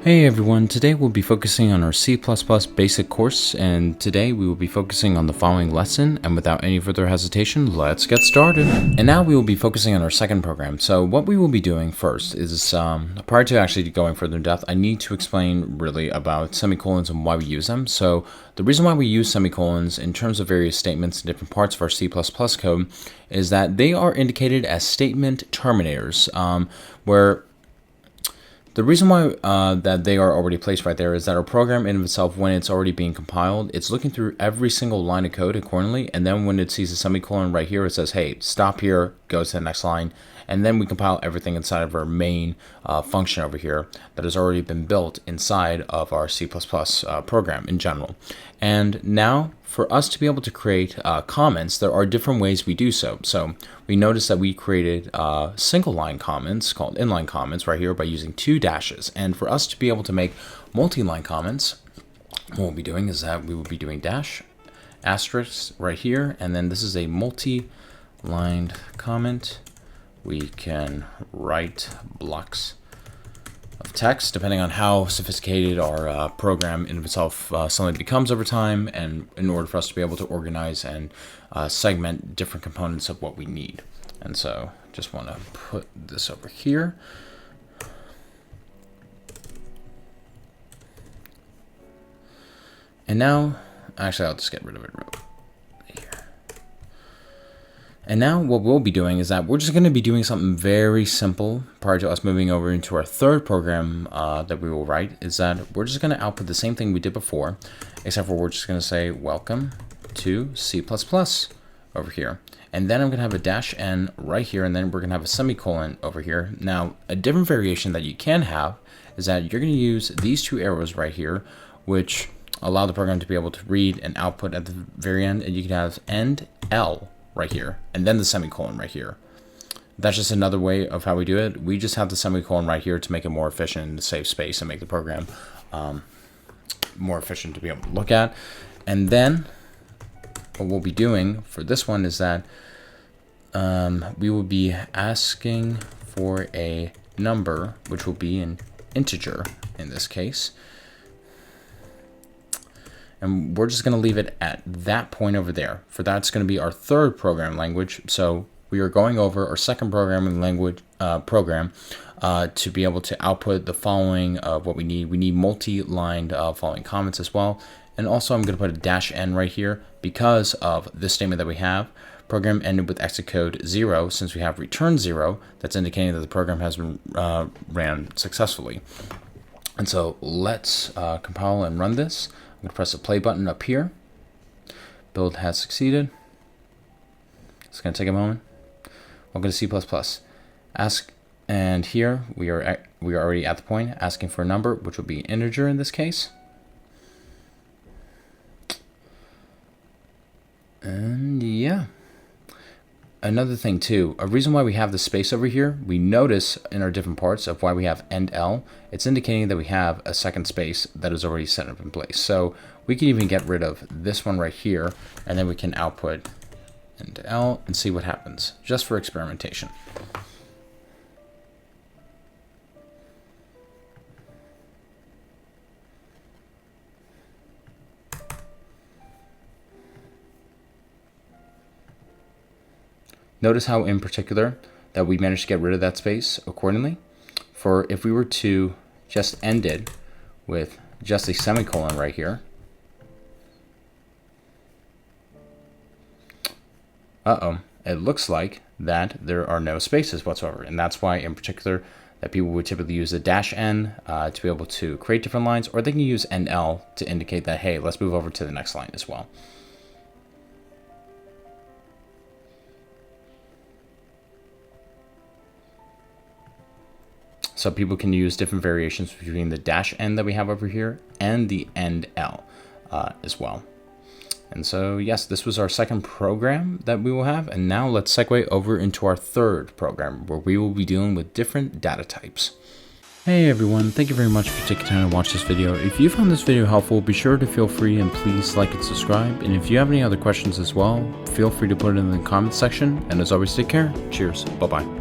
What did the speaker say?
Hey everyone, today we'll be focusing on our C++ basic course, and today we will be focusing on the following lesson, and without any further hesitation, let's get started. And now we will be focusing on our second program. So what we will be doing first is, prior to actually going further in depth, I need to explain really about semicolons and why we use them. So the reason why we use semicolons in terms of various statements in different parts of our C++ code is that they are indicated as statement terminators, where the reason why that they are already placed right there is that our program in itself, when it's already being compiled, it's looking through every single line of code accordingly, and then when it sees a semicolon right here, it says, hey, stop here, go to the next line, and then we compile everything inside of our main function over here that has already been built inside of our C++ program in general. And now, for us to be able to create comments, there are different ways we do so. So we noticed that we created single line comments called inline comments right here by using 2 dashes. And for us to be able to make multi-line comments, what we'll be doing is that we will be doing dash asterisk right here. And then this is a multi-lined comment. We can write blocks of text, depending on how sophisticated our program in itself suddenly becomes over time, and in order for us to be able to organize and segment different components of what we need. And so just want to put this over here. And now, actually I'll just get rid of it real quick. And now what we'll be doing is that we're just going to be doing something very simple prior to us moving over into our third program that we will write, is that we're just going to output the same thing we did before, except for we're just going to say welcome to C++ over here. And then I'm going to have a dash n right here, and then we're going to have a semicolon over here. Now, a different variation that you can have is that you're going to use these two arrows right here, which allow the program to be able to read and output at the very end, and you can have end L right here, and then the semicolon right here. That's just another way of how we do it. We just have the semicolon right here to make it more efficient and to save space and make the program more efficient to be able to look at. And then what we'll be doing for this one is that we will be asking for a number, which will be an integer in this case. And we're just going to leave it at that point over there. For that's going to be our third program language. So we are going over our second programming language program to be able to output the following of what we need. We need multi-lined following comments as well. And also I'm going to put a dash n right here because of this statement that we have. Program ended with exit code 0. Since we have return 0, that's indicating that the program has been ran successfully. And so let's compile and run this. I'm going to press the play button up here. Build has succeeded. It's going to take a moment. Welcome to C++. And here we are already at the point asking for a number, which will be an integer in this case. And yeah. Another thing too, a reason why we have the space over here, we notice in our different parts of why we have end L, it's indicating that we have a second space that is already set up in place. So we can even get rid of this one right here, and then we can output end L and see what happens, just for experimentation. Notice how in particular that we managed to get rid of that space accordingly. For if we were to just end it with just a semicolon right here, it looks like that there are no spaces whatsoever. And that's why in particular that people would typically use the dash n to be able to create different lines, or they can use end L to indicate that, hey, let's move over to the next line as well. So people can use different variations between the dash n that we have over here and the end L as well. And so yes, this was our second program that we will have. And now let's segue over into our third program where we will be dealing with different data types. Hey everyone, thank you very much for taking time to watch this video. If you found this video helpful, be sure to feel free and please like and subscribe. And if you have any other questions as well, feel free to put it in the comments section. And as always, take care. Cheers. Bye-bye.